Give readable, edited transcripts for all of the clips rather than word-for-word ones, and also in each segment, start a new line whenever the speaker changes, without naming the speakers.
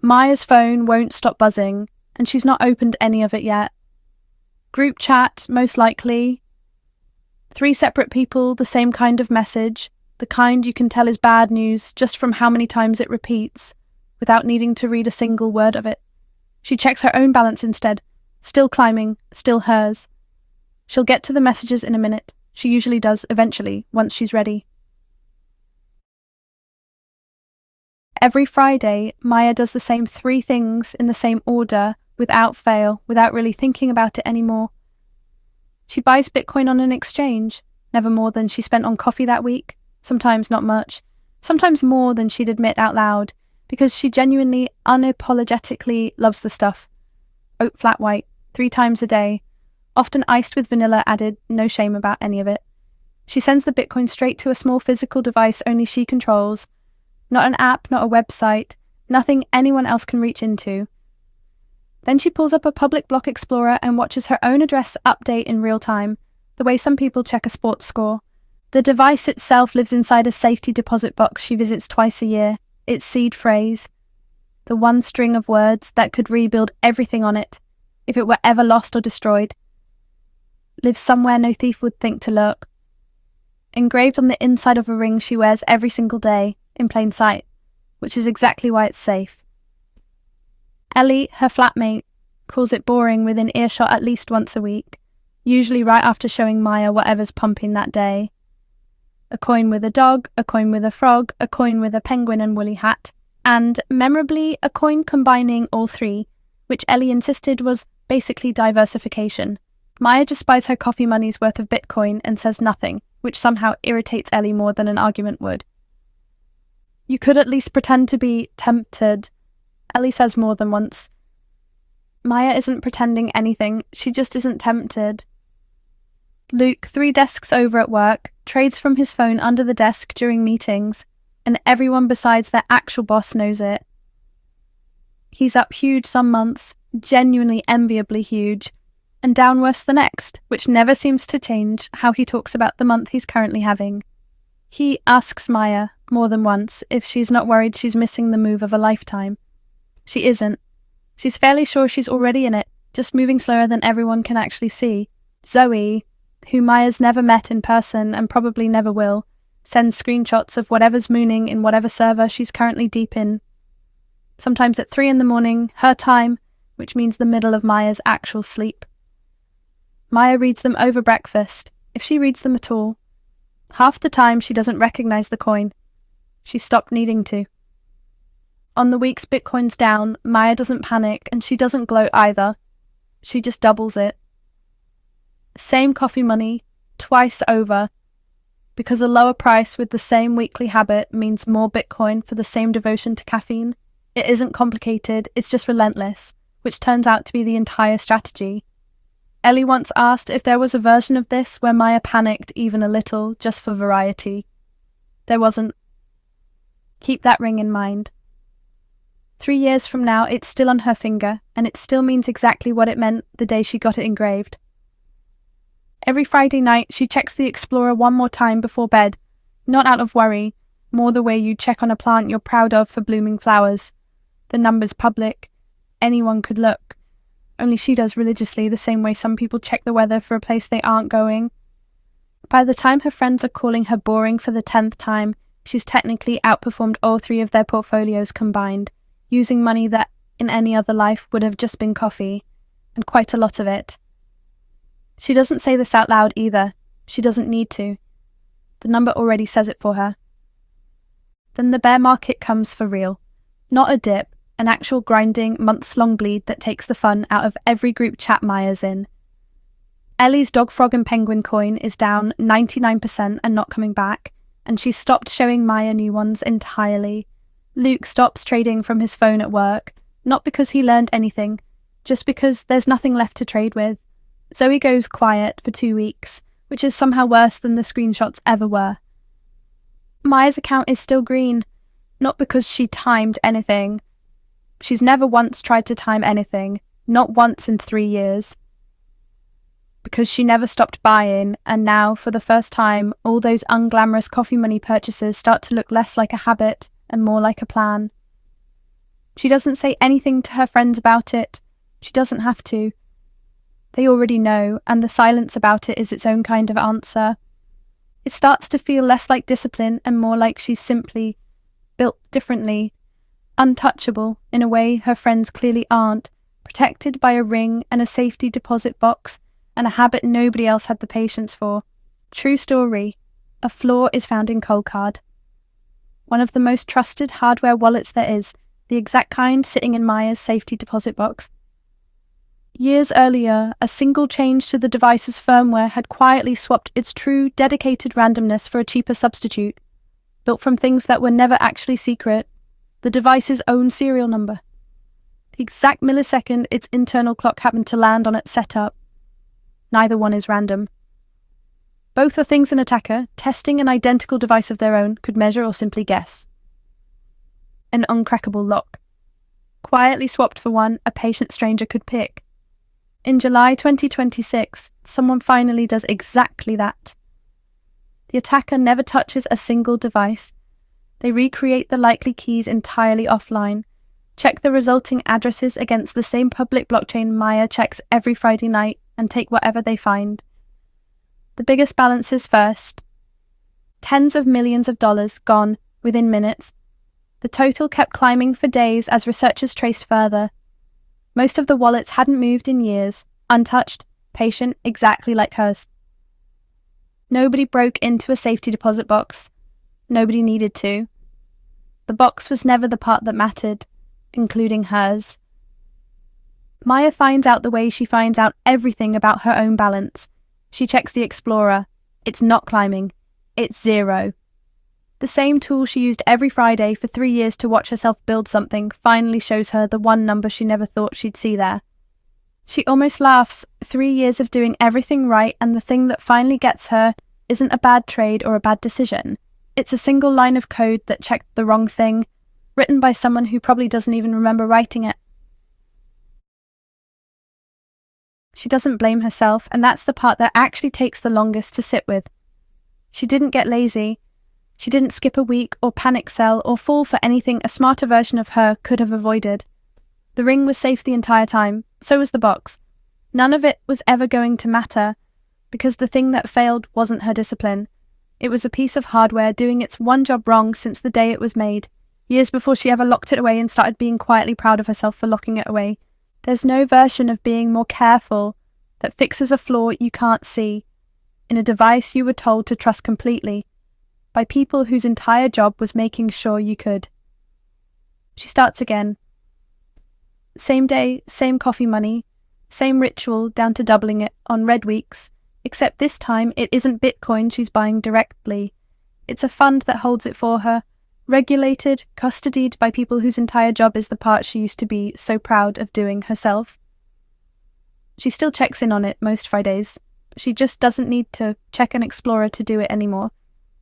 Maya's phone won't stop buzzing, and she's not opened any of it yet. Group chat, most likely. 3 separate people, the same kind of message, the kind you can tell is bad news just from how many times it repeats, without needing to read a single word of it. She checks her own balance instead. Still climbing, still hers. She'll get to the messages in a minute. She usually does, eventually, once she's ready. Every Friday, Maya does the same 3 things in the same order, without fail, without really thinking about it anymore. She buys Bitcoin on an exchange, never more than she spent on coffee that week, sometimes not much, sometimes more than she'd admit out loud, because she genuinely, unapologetically loves the stuff. Oat flat white, 3 times a day, often iced with vanilla added, no shame about any of it. She sends the Bitcoin straight to a small physical device only she controls. Not an app, not a website, nothing anyone else can reach into. Then she pulls up a public block explorer and watches her own address update in real time, the way some people check a sports score. The device itself lives inside a safety deposit box she visits twice a year, its seed phrase, the one string of words that could rebuild everything on it, if it were ever lost or destroyed. Lives somewhere no thief would think to look. Engraved on the inside of a ring she wears every single day, in plain sight, which is exactly why it's safe. Ellie, her flatmate, calls it boring within earshot at least once a week, usually right after showing Maya whatever's pumping that day. A coin with a dog, a coin with a frog, a coin with a penguin and woolly hat, and, memorably, a coin combining all 3, which Ellie insisted was basically diversification. Maya just buys her coffee money's worth of Bitcoin and says nothing, which somehow irritates Ellie more than an argument would. You could at least pretend to be tempted, Ellie says more than once. Maya isn't pretending anything, she just isn't tempted. Luke, 3 desks over at work, trades from his phone under the desk during meetings, and everyone besides their actual boss knows it. He's up huge some months, genuinely enviably huge, and down worse the next, which never seems to change how he talks about the month he's currently having. He asks Maya, more than once, if she's not worried she's missing the move of a lifetime. She isn't. She's fairly sure she's already in it, just moving slower than everyone can actually see. Zoe, who Maya's never met in person and probably never will, sends screenshots of whatever's mooning in whatever server she's currently deep in. Sometimes at 3 a.m, her time, which means the middle of Maya's actual sleep. Maya reads them over breakfast, if she reads them at all. Half the time she doesn't recognize the coin. She stopped needing to. On the weeks Bitcoin's down, Maya doesn't panic and she doesn't gloat either. She just doubles it. Same coffee money, twice over, because a lower price with the same weekly habit means more Bitcoin for the same devotion to caffeine. It isn't complicated, it's just relentless, which turns out to be the entire strategy. Ellie once asked if there was a version of this where Maya panicked even a little, just for variety. There wasn't. Keep that ring in mind. 3 years from now, it's still on her finger, and it still means exactly what it meant the day she got it engraved. Every Friday night, she checks the Explorer one more time before bed, not out of worry, more the way you'd check on a plant you're proud of for blooming flowers. The number's public. Anyone could look. Only she does religiously, the same way some people check the weather for a place they aren't going. By the time her friends are calling her boring for the 10th time, she's technically outperformed all 3 of their portfolios combined, using money that, in any other life, would have just been coffee, and quite a lot of it. She doesn't say this out loud either. She doesn't need to. The number already says it for her. Then the bear market comes for real. Not a dip, an actual grinding, months-long bleed that takes the fun out of every group chat Maya's in. Ellie's dog, frog and penguin coin is down 99% and not coming back, and she's stopped showing Maya new ones entirely. Luke stops trading from his phone at work, not because he learned anything, just because there's nothing left to trade with. Zoe goes quiet for 2 weeks, which is somehow worse than the screenshots ever were. Maya's account is still green, not because she timed anything. She's never once tried to time anything, not once in 3 years. Because she never stopped buying, and now, for the first time, all those unglamorous coffee money purchases start to look less like a habit and more like a plan. She doesn't say anything to her friends about it. She doesn't have to. They already know, and the silence about it is its own kind of answer. It starts to feel less like discipline and more like she's simply built differently, untouchable in a way her friends clearly aren't, protected by a ring and a safety deposit box and a habit nobody else had the patience for. True story. A flaw is found in Coldcard. One of the most trusted hardware wallets there is, the exact kind sitting in Maya's safety deposit box. Years earlier, a single change to the device's firmware had quietly swapped its true, dedicated randomness for a cheaper substitute, built from things that were never actually secret, the device's own serial number. The exact millisecond its internal clock happened to land on its setup. Neither one is random. Both are things an attacker, testing an identical device of their own, could measure or simply guess. An uncrackable lock. Quietly swapped for one a patient stranger could pick. In July 2026, someone finally does exactly that. The attacker never touches a single device. They recreate the likely keys entirely offline, check the resulting addresses against the same public blockchain Maya checks every Friday night, and take whatever they find. The biggest balances first. Tens of millions of dollars gone within minutes. The total kept climbing for days as researchers traced further. Most of the wallets hadn't moved in years, untouched, patient, exactly like hers. Nobody broke into a safety deposit box. Nobody needed to. The box was never the part that mattered, including hers. Maya finds out the way she finds out everything about her own balance. She checks the Explorer. It's not climbing. It's zero. The same tool she used every Friday for 3 years to watch herself build something finally shows her the one number she never thought she'd see there. She almost laughs. 3 years of doing everything right, and the thing that finally gets her isn't a bad trade or a bad decision. It's a single line of code that checked the wrong thing, written by someone who probably doesn't even remember writing it. She doesn't blame herself, and that's the part that actually takes the longest to sit with. She didn't get lazy. She didn't skip a week or panic sell or fall for anything a smarter version of her could have avoided. The ring was safe the entire time, so was the box. None of it was ever going to matter, because the thing that failed wasn't her discipline. It was a piece of hardware doing its one job wrong since the day it was made, years before she ever locked it away and started being quietly proud of herself for locking it away. There's no version of being more careful that fixes a flaw you can't see, in a device you were told to trust completely, by people whose entire job was making sure you could. She starts again. Same day, same coffee money, same ritual down to doubling it on red weeks, except this time it isn't Bitcoin she's buying directly. It's a fund that holds it for her, regulated, custodied by people whose entire job is the part she used to be so proud of doing herself. She still checks in on it most Fridays. She just doesn't need to check an Explorer to do it anymore.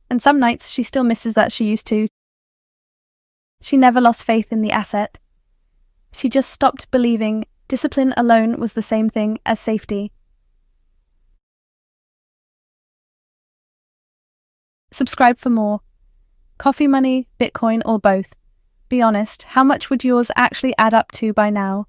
And some nights she still misses that she used to. She never lost faith in the asset. She just stopped believing discipline alone was the same thing as safety. Subscribe for more. Coffee money, Bitcoin, or both. Be honest, how much would yours actually add up to by now?